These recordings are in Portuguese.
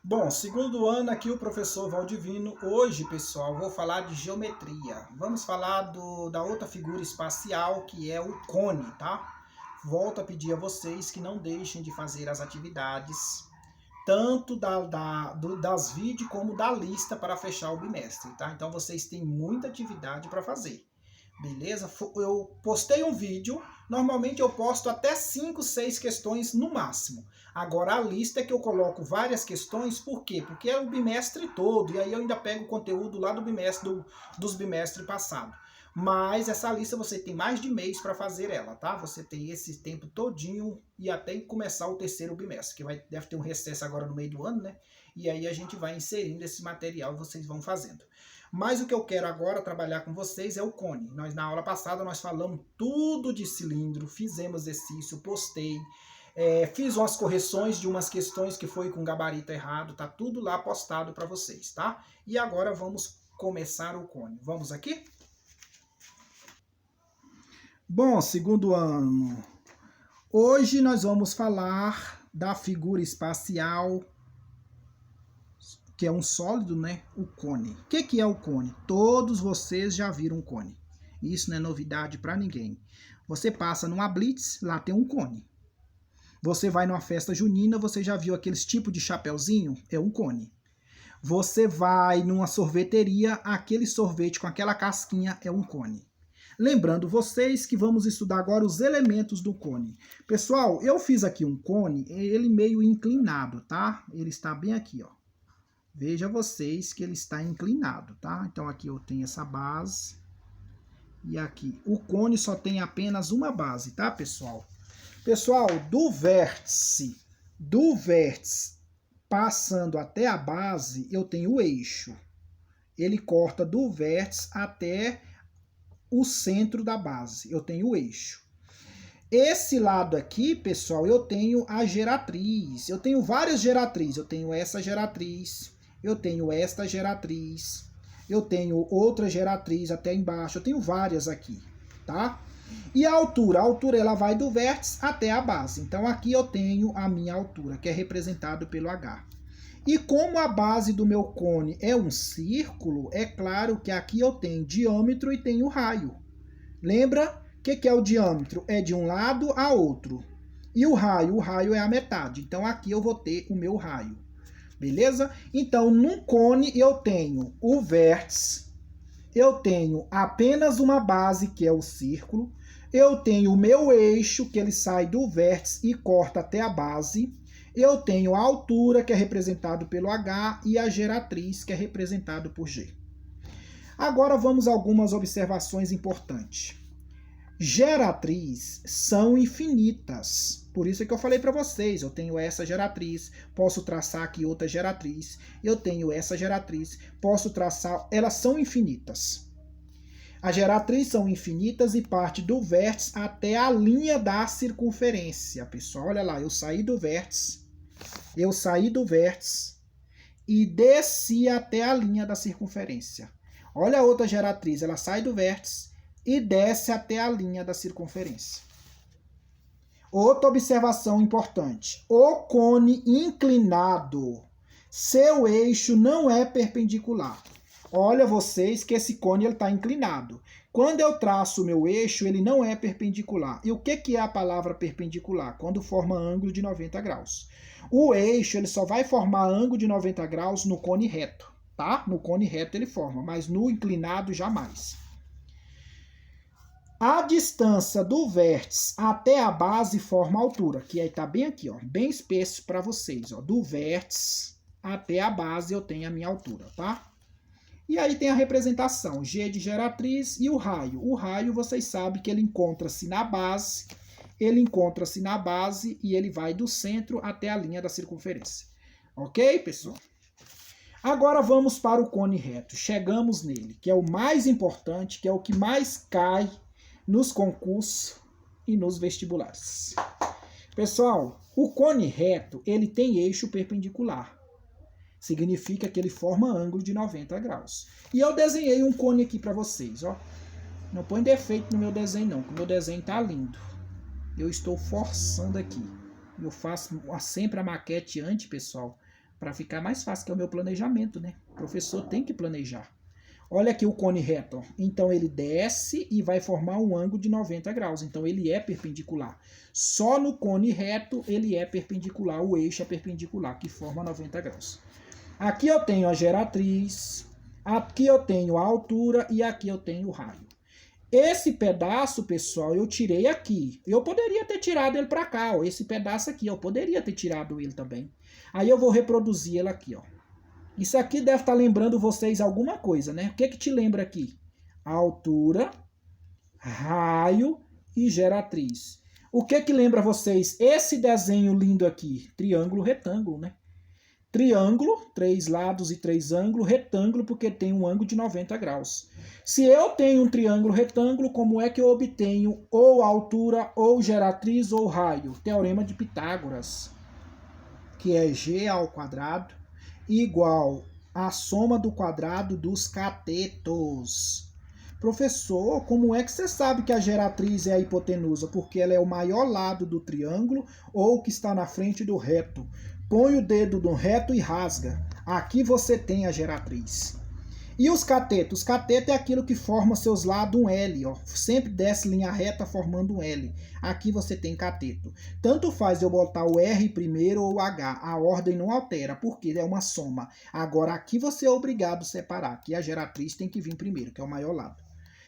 Bom, segundo ano aqui o professor Valdivino. Hoje, pessoal, vou falar de geometria. Vamos falar da outra figura espacial, que é o cone, tá? Volto a pedir a vocês que não deixem de fazer as atividades, tanto das vídeos como da lista para fechar o bimestre, tá? Então vocês têm muita atividade para fazer. Beleza? Eu postei um vídeo, normalmente eu posto até 5, 6 questões no máximo. Agora a lista é que eu coloco várias questões, por quê? Porque é o bimestre todo, e aí eu ainda pego o conteúdo lá do bimestre, dos bimestres passados. Mas essa lista você tem mais de mês para fazer ela, tá? Você tem esse tempo todinho e até começar o terceiro bimestre, que deve ter um recesso agora no meio do ano, né? E aí a gente vai inserindo esse material e vocês vão fazendo. Mas o que eu quero agora trabalhar com vocês é o cone. Na aula passada nós falamos tudo de cilindro, fizemos exercício, postei, fiz umas correções de umas questões que foi com gabarito errado, tá tudo lá postado para vocês, tá? E agora vamos começar o cone. Vamos aqui? Bom, segundo ano. Hoje nós vamos falar da figura espacial, que é um sólido, né? O cone. O que é o cone? Todos vocês já viram um cone. Isso não é novidade para ninguém. Você passa numa blitz, lá tem um cone. Você vai numa festa junina, você já viu aqueles tipos de chapeuzinho? É um cone. Você vai numa sorveteria, aquele sorvete com aquela casquinha é um cone. Lembrando vocês que vamos estudar agora os elementos do cone. Pessoal, eu fiz aqui um cone, ele meio inclinado, tá? Ele está bem aqui, ó. Veja vocês que ele está inclinado, tá? Então aqui eu tenho essa base e aqui. O cone só tem apenas uma base, tá, pessoal? Pessoal, do vértice passando até a base, eu tenho o eixo. Ele corta do vértice até o centro da base. Eu tenho o eixo. Esse lado aqui, pessoal, eu tenho a geratriz. Eu tenho várias geratrizes. Eu tenho essa geratriz, eu tenho esta geratriz, eu tenho outra geratriz até embaixo. Eu tenho várias aqui, tá? E a altura ela vai do vértice até a base. Então aqui eu tenho a minha altura, que é representado pelo H. E como a base do meu cone é um círculo, é claro que aqui eu tenho diâmetro e tenho raio. Lembra? O que é o diâmetro? É de um lado a outro. E o raio é a metade. Então aqui eu vou ter o meu raio. Beleza? Então no cone eu tenho o vértice, eu tenho apenas uma base, que é o círculo, eu tenho o meu eixo, que ele sai do vértice e corta até a base, eu tenho a altura, que é representado pelo H, e a geratriz, que é representado por G. Agora vamos a algumas observações importantes. Geratriz são infinitas. Por isso é que eu falei para vocês, eu tenho essa geratriz, posso traçar aqui outra geratriz, eu tenho essa geratriz, posso traçar, elas são infinitas. As geratriz são infinitas e parte do vértice até a linha da circunferência. Pessoal, olha lá, eu saí do vértice e desci até a linha da circunferência. Olha a outra geratriz, ela sai do vértice e desce até a linha da circunferência. Outra observação importante. O cone inclinado, seu eixo não é perpendicular. Olha vocês que esse cone está inclinado. Quando eu traço o meu eixo, ele não é perpendicular. E o que é a palavra perpendicular? Quando forma ângulo de 90 graus. O eixo ele só vai formar ângulo de 90 graus no cone reto, tá? No cone reto ele forma, mas no inclinado jamais. A distância do vértice até a base forma a altura, que aí está bem aqui, ó, bem espesso para vocês. Ó, do vértice até a base eu tenho a minha altura, tá? E aí tem a representação, G de geratriz e o raio. O raio, vocês sabem que ele encontra-se na base e ele vai do centro até a linha da circunferência. Ok, pessoal? Agora vamos para o cone reto. Chegamos nele, que é o mais importante, que é o que mais cai nos concursos e nos vestibulares. Pessoal, o cone reto, ele tem eixo perpendicular. Significa que ele forma ângulo de 90 graus. E eu desenhei um cone aqui para vocês, ó. Não põe defeito no meu desenho não, porque o meu desenho tá lindo. Eu estou forçando aqui. Eu faço sempre a maquete antes, pessoal, para ficar mais fácil, que é o meu planejamento, né? O professor tem que planejar. Olha aqui o cone reto, ó. Então ele desce e vai formar um ângulo de 90 graus, então ele é perpendicular. Só no cone reto ele é perpendicular, o eixo é perpendicular, que forma 90 graus. Aqui eu tenho a geratriz, aqui eu tenho a altura e aqui eu tenho o raio. Esse pedaço, pessoal, eu tirei aqui. Eu poderia ter tirado ele para cá, ó. Esse pedaço aqui, eu poderia ter tirado ele também. Aí eu vou reproduzir ele aqui, ó. Isso aqui deve estar lembrando vocês alguma coisa, né? O que que te lembra aqui? Altura, raio e geratriz. O que que lembra vocês? Esse desenho lindo aqui, triângulo, retângulo, né? Triângulo, 3 lados e 3 ângulos, retângulo porque tem um ângulo de 90 graus. Se eu tenho um triângulo retângulo, como é que eu obtenho ou altura, ou geratriz, ou raio? Teorema de Pitágoras, que é g ao quadrado igual à soma do quadrado dos catetos. Professor, como é que você sabe que a geratriz é a hipotenusa? Porque ela é o maior lado do triângulo ou que está na frente do reto. Põe o dedo no reto e rasga. Aqui você tem a geratriz. E os catetos? Cateto é aquilo que forma seus lados um L, ó. Sempre desce linha reta formando um L. Aqui você tem cateto. Tanto faz eu botar o R primeiro ou o H. A ordem não altera, porque é uma soma. Agora aqui você é obrigado a separar, que a geratriz tem que vir primeiro, que é o maior lado.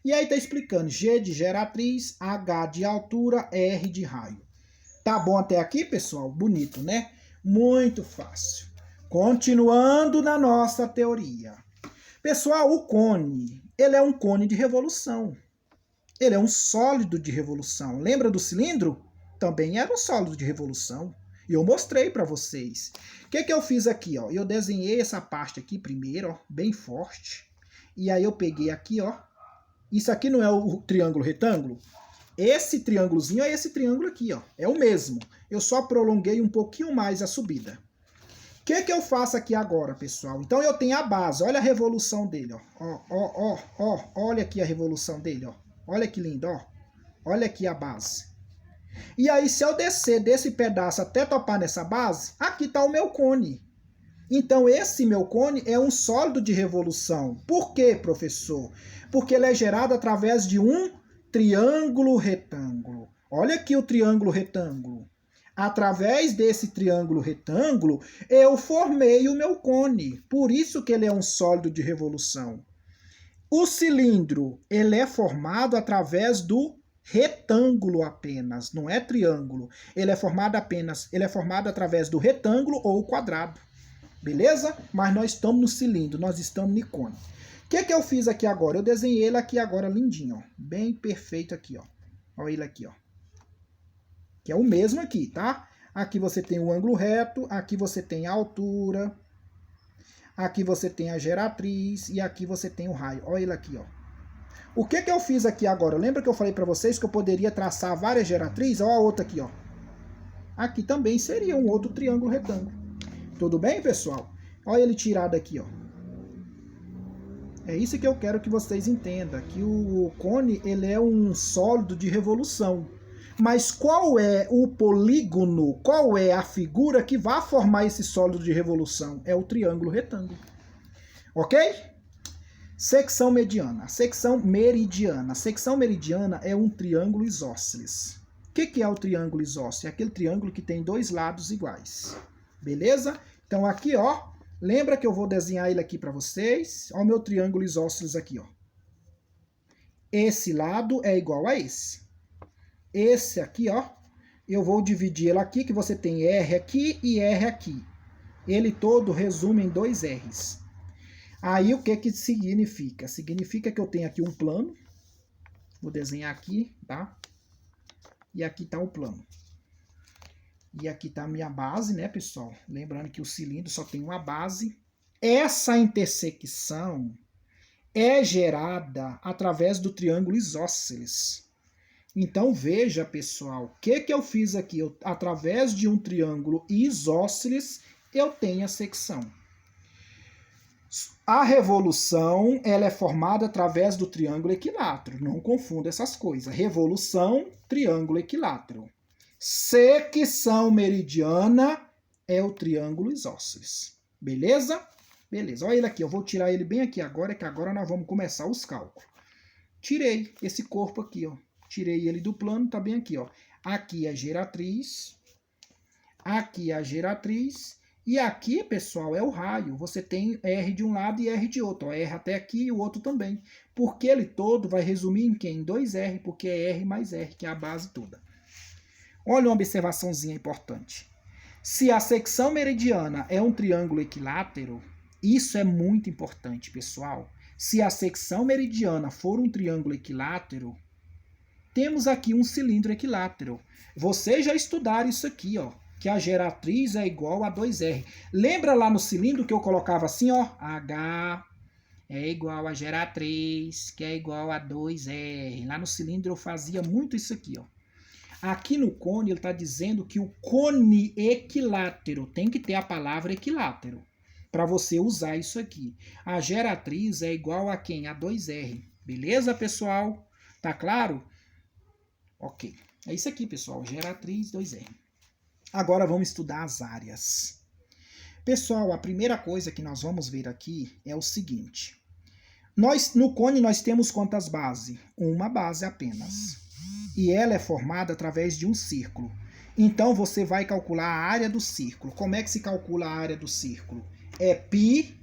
E aí tá explicando G de geratriz, H de altura, R de raio. Tá bom até aqui, pessoal? Bonito, né? Muito fácil. Continuando na nossa teoria. Pessoal, o cone, ele é um cone de revolução. Ele é um sólido de revolução. Lembra do cilindro? Também era um sólido de revolução. E eu mostrei para vocês. O que eu fiz aqui? Ó? Eu desenhei essa parte aqui primeiro, ó, bem forte. E aí eu peguei aqui, ó. Isso aqui não é o triângulo retângulo? Esse triângulozinho é esse triângulo aqui, ó. É o mesmo. Eu só prolonguei um pouquinho mais a subida. O que eu faço aqui agora, pessoal? Então eu tenho a base. Olha a revolução dele, ó. Olha aqui a revolução dele, ó. Olha que lindo, ó. Olha aqui a base. E aí, se eu descer desse pedaço até topar nessa base, aqui tá o meu cone. Então, esse meu cone é um sólido de revolução. Por quê, professor? Porque ele é gerado através de um triângulo retângulo. Olha aqui o triângulo retângulo. Através desse triângulo retângulo, eu formei o meu cone. Por isso que ele é um sólido de revolução. O cilindro, ele é formado através do retângulo apenas, não é triângulo. Ele é formado através do retângulo ou quadrado. Beleza? Mas nós estamos no cilindro, nós estamos no cone. O que eu fiz aqui agora? Eu desenhei ele aqui agora lindinho, ó. Bem perfeito aqui, ó. Olha ele aqui, ó. Que é o mesmo aqui, tá? Aqui você tem o ângulo reto, aqui você tem a altura, aqui você tem a geratriz e aqui você tem o raio. Olha ele aqui, ó. O que eu fiz aqui agora? Lembra que eu falei para vocês que eu poderia traçar várias geratrizes? Olha a outra aqui, ó. Aqui também seria um outro triângulo retângulo. Tudo bem, pessoal? Olha ele tirado aqui, ó. É isso que eu quero que vocês entendam, que o cone, ele é um sólido de revolução. Mas qual é o polígono, qual é a figura que vai formar esse sólido de revolução? É o triângulo retângulo. Ok? Secção mediana. Secção meridiana. Secção meridiana é um triângulo isósceles. O que é o triângulo isósceles? É aquele triângulo que tem dois lados iguais. Beleza? Então aqui, ó, lembra que eu vou desenhar ele aqui para vocês? Ó o meu triângulo isósceles aqui, ó. Esse lado é igual a esse. Esse aqui, ó, eu vou dividir ele aqui, que você tem R aqui e R aqui. Ele todo resume em dois R's. Aí o que significa? Significa que eu tenho aqui um plano. Vou desenhar aqui, tá? E aqui tá o plano. E aqui tá a minha base, né, pessoal? Lembrando que o cilindro só tem uma base. Essa intersecção é gerada através do triângulo isósceles. Então, veja, pessoal, o que eu fiz aqui? Através de um triângulo isósceles, eu tenho a secção. A revolução, ela é formada através do triângulo equilátero. Não confunda essas coisas. Revolução, triângulo equilátero. Secção meridiana é o triângulo isósceles. Beleza? Beleza. Olha ele aqui, eu vou tirar ele bem aqui agora, que agora nós vamos começar os cálculos. Tirei esse corpo aqui, ó. Tirei ele do plano, tá bem aqui, ó. Aqui é a geratriz. Aqui é a geratriz. E aqui, pessoal, é o raio. Você tem R de um lado e R de outro. Ó, R até aqui e o outro também. Porque ele todo vai resumir em quem? Em 2R, porque é R mais R, que é a base toda. Olha uma observaçãozinha importante. Se a secção meridiana é um triângulo equilátero, isso é muito importante, pessoal. Se a secção meridiana for um triângulo equilátero, temos aqui um cilindro equilátero. Vocês já estudaram isso aqui, ó, que a geratriz é igual a 2R. Lembra lá no cilindro que eu colocava assim, ó, H é igual a geratriz, que é igual a 2R. Lá no cilindro eu fazia muito isso aqui, ó. Aqui no cone ele está dizendo que o cone equilátero tem que ter a palavra equilátero para você usar isso aqui. A geratriz é igual a quem? A 2R. Beleza, pessoal? Tá claro? Ok. É isso aqui, pessoal. Geratriz 2R. Agora vamos estudar as áreas. Pessoal, a primeira coisa que nós vamos ver aqui é o seguinte. No cone nós temos quantas bases? Uma base apenas. E ela é formada através de um círculo. Então você vai calcular a área do círculo. Como é que se calcula a área do círculo? É π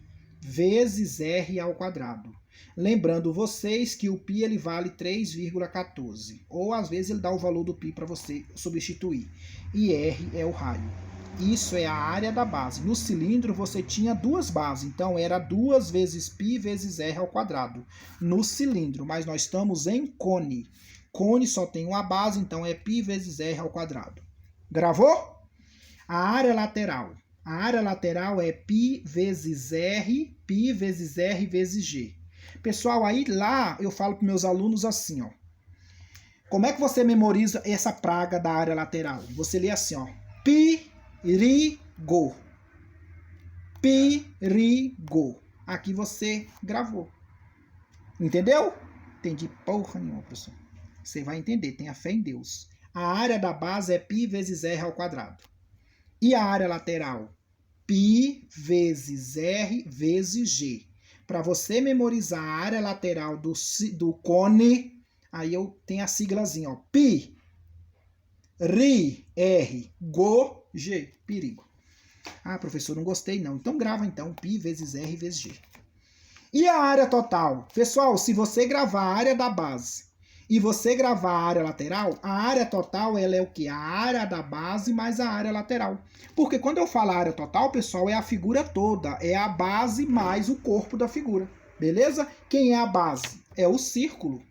vezes r ao quadrado. Lembrando vocês que o π ele vale 3,14. Ou às vezes ele dá o valor do π para você substituir. E r é o raio. Isso é a área da base. No cilindro você tinha duas bases, então era 2 vezes π vezes r ao quadrado. No cilindro, mas nós estamos em cone. Cone só tem uma base, então é π vezes r ao quadrado. Gravou? A área lateral. A área lateral é π vezes r vezes g. Pessoal, aí lá eu falo para meus alunos assim, ó. Como é que você memoriza essa praga da área lateral? Você lê assim, ó. Perigo. Perigo. Aqui você gravou. Entendeu? Entendi porra nenhuma, professor. Você vai entender, tenha fé em Deus. A área da base é π vezes r ao quadrado. E a área lateral? π vezes r vezes g. Para você memorizar a área lateral do cone, aí eu tenho a siglazinha, ó. π, r, go, g. Perigo. Ah, professor, não gostei não. Então grava então, π vezes r vezes g. E a área total? Pessoal, se você gravar a área da base e você gravar a área lateral, a área total ela é o quê? A área da base mais a área lateral. Porque quando eu falo área total, pessoal, é a figura toda. É a base mais o corpo da figura. Beleza? Quem é a base? É o círculo.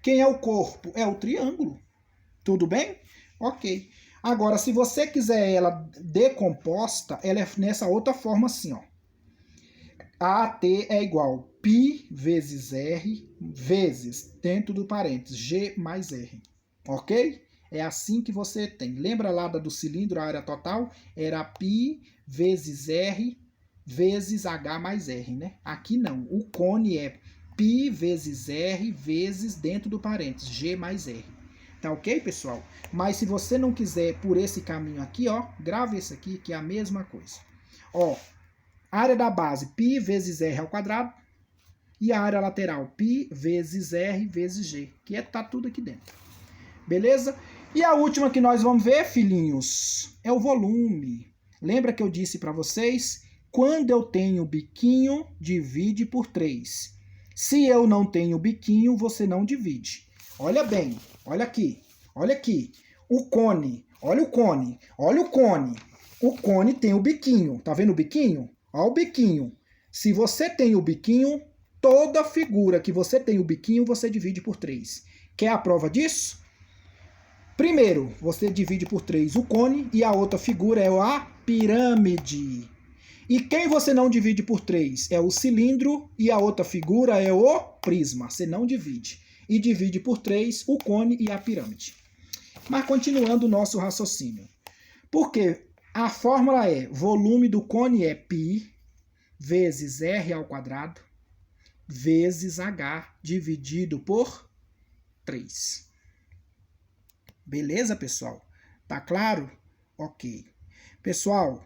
Quem é o corpo? É o triângulo. Tudo bem? Ok. Agora, se você quiser ela decomposta, ela é nessa outra forma assim, ó. AT é igual π vezes r vezes, dentro do parênteses, g mais r. Ok? É assim que você tem. Lembra lá do cilindro, a área total? Era π vezes r vezes h mais r, né? Aqui não. O cone é π vezes r vezes, dentro do parênteses, g mais r. Tá ok, pessoal? Mas se você não quiser por esse caminho aqui, ó, grave esse aqui, que é a mesma coisa. Ó, área da base, π vezes r ao quadrado. E a área lateral, π vezes r vezes g. Que tá tudo aqui dentro. Beleza? E a última que nós vamos ver, filhinhos, é o volume. Lembra que eu disse para vocês? Quando eu tenho biquinho, divide por 3. Se eu não tenho biquinho, você não divide. Olha bem, olha aqui. Olha aqui. O cone, olha o cone, olha o cone. O cone tem o biquinho. Tá vendo o biquinho? Olha o biquinho. Se você tem o biquinho, toda figura que você tem o biquinho, você divide por 3. Quer a prova disso? Primeiro, você divide por 3 o cone e a outra figura é a pirâmide. E quem você não divide por 3? É o cilindro e a outra figura é o prisma. Você não divide. E divide por 3 o cone e a pirâmide. Mas continuando o nosso raciocínio. Porque a fórmula é, volume do cone é π vezes r ao quadrado vezes h dividido por 3. Beleza, pessoal? Tá claro? Ok. Pessoal,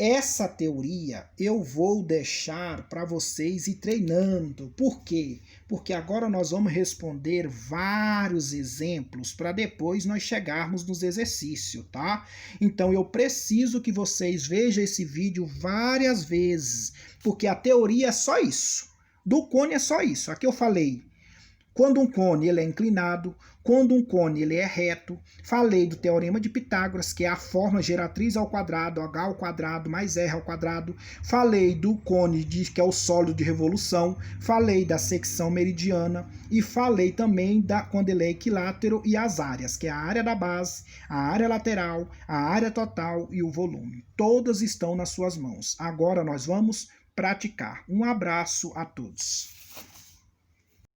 essa teoria eu vou deixar para vocês ir treinando. Por quê? Porque agora nós vamos responder vários exemplos para depois nós chegarmos nos exercícios, tá? Então eu preciso que vocês vejam esse vídeo várias vezes, porque a teoria é só isso. Do cone é só isso. Aqui eu falei quando um cone ele é inclinado, quando um cone ele é reto. Falei do teorema de Pitágoras, que é a fórmula geratriz ao quadrado, H ao quadrado mais R ao quadrado. Falei do cone, que é o sólido de revolução. Falei da secção meridiana. E falei também quando ele é equilátero e as áreas, que é a área da base, a área lateral, a área total e o volume. Todas estão nas suas mãos. Agora nós vamos praticar. Um abraço a todos.